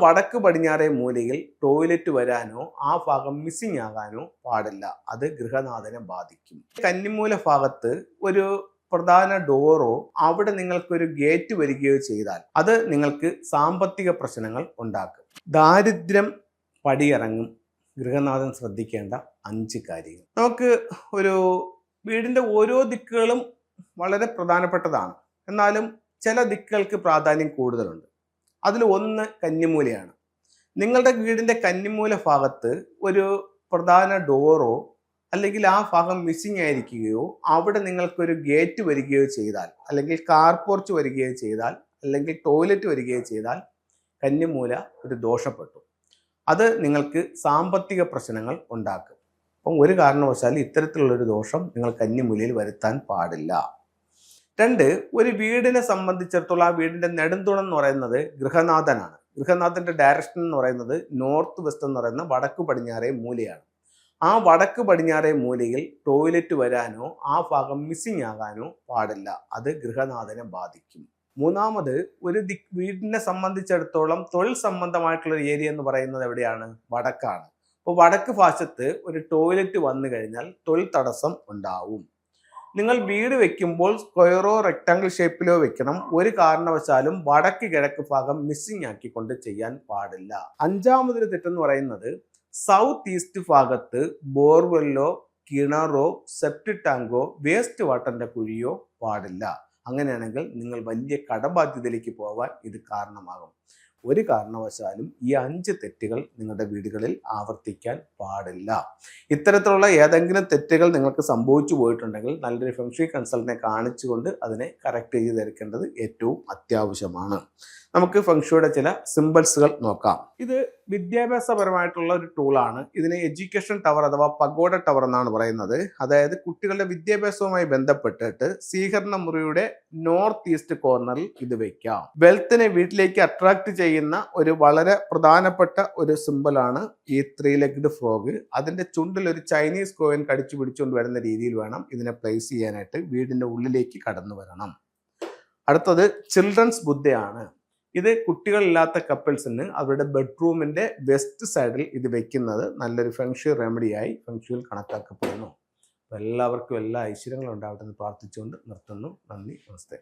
വടക്ക് പടിഞ്ഞാറേ മൂലയിൽ ടോയ്ലറ്റ് വരാനോ ആ ഭാഗം മിസ്സിംഗ് ആകാനോ പാടില്ല. അത് ഗൃഹനാഥനെ ബാധിക്കും. കന്നിമൂല ഭാഗത്ത് ഒരു പ്രധാന ഡോറോ അവിടെ നിങ്ങൾക്കൊരു ഗേറ്റ് വരികയോ ചെയ്താൽ അത് നിങ്ങൾക്ക് സാമ്പത്തിക പ്രശ്നങ്ങൾ ഉണ്ടാക്കും. ദാരിദ്ര്യം പടിയിറങ്ങും. ഗൃഹനാഥൻ ശ്രദ്ധിക്കേണ്ട 5 കാര്യങ്ങൾ. നമുക്ക് ഒരു വീടിന്റെ ഓരോ ദിക്കുകളും വളരെ പ്രധാനപ്പെട്ടതാണ്. എന്നാലും ചില ദിക്കുകൾക്ക് പ്രാധാന്യം കൂടുതലുണ്ട്. അതിൽ ഒന്ന് കന്നിമൂലയാണ്. നിങ്ങളുടെ വീടിന്റെ കന്നിമൂല ഭാഗത്ത് ഒരു പ്രധാന ഡോറോ അല്ലെങ്കിൽ ആ ഭാഗം മിസ്സിംഗ് ആയിരിക്കുകയോ അവിടെ നിങ്ങൾക്കൊരു ഗേറ്റ് വരികയോ ചെയ്താൽ, അല്ലെങ്കിൽ കാർ പോർച്ച് വരികയോ ചെയ്താൽ, അല്ലെങ്കിൽ ടോയ്ലറ്റ് വരികയോ ചെയ്താൽ കന്നിമൂല ഒരു ദോഷപ്പെട്ടു. അത് നിങ്ങൾക്ക് സാമ്പത്തിക പ്രശ്നങ്ങൾ ഉണ്ടാക്കും. അപ്പം ഒരു കാരണവശാലും ഇത്തരത്തിലുള്ളൊരു ദോഷം നിങ്ങൾ കന്നിമൂലയിൽ വരുത്താൻ പാടില്ല. 2, ഒരു വീടിനെ സംബന്ധിച്ചിടത്തോളം ആ വീടിന്റെ നെടുംതുണം എന്ന് പറയുന്നത് ഗൃഹനാഥനാണ്. ഗൃഹനാഥന്റെ ഡയറക്ഷൻ എന്ന് പറയുന്നത് നോർത്ത് വെസ്റ്റ് എന്ന് പറയുന്ന വടക്ക് പടിഞ്ഞാറേ മൂലയാണ്. ആ വടക്ക് പടിഞ്ഞാറേ മൂലയിൽ ടോയ്ലറ്റ് വരാനോ ആ ഭാഗം മിസ്സിംഗ് ആകാനോ പാടില്ല. അത് ഗൃഹനാഥനെ ബാധിക്കും. 3, ഒരു വീടിനെ സംബന്ധിച്ചിടത്തോളം തൊഴിൽ സംബന്ധമായിട്ടുള്ള ഏരിയ എന്ന് പറയുന്നത് എവിടെയാണ്? വടക്കാണ്. അപ്പോൾ വടക്ക് ഭാഗത്ത് ഒരു ടോയ്ലറ്റ് വന്നു കഴിഞ്ഞാൽ തൊഴിൽ തടസ്സം ഉണ്ടാവും. നിങ്ങൾ വീട് വെക്കുമ്പോൾ സ്ക്വയറോ റെക്ടാങ്കിൾ ഷേപ്പിലോ വെക്കണം. ഒരു കാരണവശാലും വടക്ക് കിഴക്ക് ഭാഗം മിസ്സിംഗ് ആക്കിക്കൊണ്ട് ചെയ്യാൻ പാടില്ല. 5-മതൊരു തെറ്റെന്ന് പറയുന്നത് സൗത്ത് ഈസ്റ്റ് ഭാഗത്ത് ബോർവെല്ലോ കിണറോ സെപ്റ്റിക് ടാങ്കോ വേസ്റ്റ് വാട്ടറിന്റെ കുഴിയോ പാടില്ല. അങ്ങനെയാണെങ്കിൽ നിങ്ങൾ വലിയ കടബാധ്യതയിലേക്ക് പോകാൻ ഇത് കാരണമാകും. ഒരു കാരണവശാലും ഈ 5 തെറ്റുകൾ നിങ്ങളുടെ വീടുകളിൽ ആവർത്തിക്കാൻ പാടില്ല. ഇത്തരത്തിലുള്ള ഏതെങ്കിലും തെറ്റുകൾ നിങ്ങൾക്ക് സംഭവിച്ചു പോയിട്ടുണ്ടെങ്കിൽ നല്ലൊരു ഫെങ്ഷുയി കൺസൾട്ടന്റിനെ കാണിച്ചുകൊണ്ട് അതിനെ കറക്റ്റ് ചെയ്ത് തീർക്കേണ്ടത് ഏറ്റവും അത്യാവശ്യമാണ്. നമുക്ക് ഫെങ്ഷുയുടെ ചില സിംബൽസുകൾ നോക്കാം. ഇത് വിദ്യാഭ്യാസപരമായിട്ടുള്ള ഒരു ടൂളാണ്. ഇതിനെ എഡ്യൂക്കേഷൻ ടവർ അഥവാ പഗോഡ ടവർ എന്നാണ് പറയുന്നത്. അതായത് കുട്ടികളുടെ വിദ്യാഭ്യാസവുമായി ബന്ധപ്പെട്ടിട്ട് സ്വീകരണ മുറിയുടെ നോർത്ത് ഈസ്റ്റ് കോർണറിൽ ഇത് വെക്കാം. വെൽത്തിനെ വീട്ടിലേക്ക് അട്രാക്ട് ചെയ്യുന്ന ഒരു വളരെ പ്രധാനപ്പെട്ട ഒരു സിംബലാണ് ഈ 3 legged ഫ്രോഗ്. അതിന്റെ ചുണ്ടിൽ ഒരു ചൈനീസ് കോയിൻ കടിച്ചു പിടിച്ചുകൊണ്ട് വരുന്ന രീതിയിൽ വേണം ഇതിനെ പ്ലേസ് ചെയ്യാനായിട്ട്. വീടിന്റെ ഉള്ളിലേക്ക് കടന്നു വരണം. അടുത്തത് ചിൽഡ്രൻസ് ബുദ്ധയാണ്. ഇത് കുട്ടികളില്ലാത്ത കപ്പിൾസിന് അവരുടെ ബെഡ്റൂമിന്റെ വെസ്റ്റ് സൈഡിൽ ഇത് വെക്കുന്നത് നല്ലൊരു ഫെങ്ഷുയി റെമഡിയായി ഫെങ്ഷുയിൽ കണക്കാക്കപ്പെടുന്നു. എല്ലാവർക്കും എല്ലാ ഐശ്വര്യങ്ങളും ഉണ്ടാവട്ടെ എന്ന് പ്രാർത്ഥിച്ചുകൊണ്ട് നിർത്തുന്നു. നന്ദി, നമസ്തേ.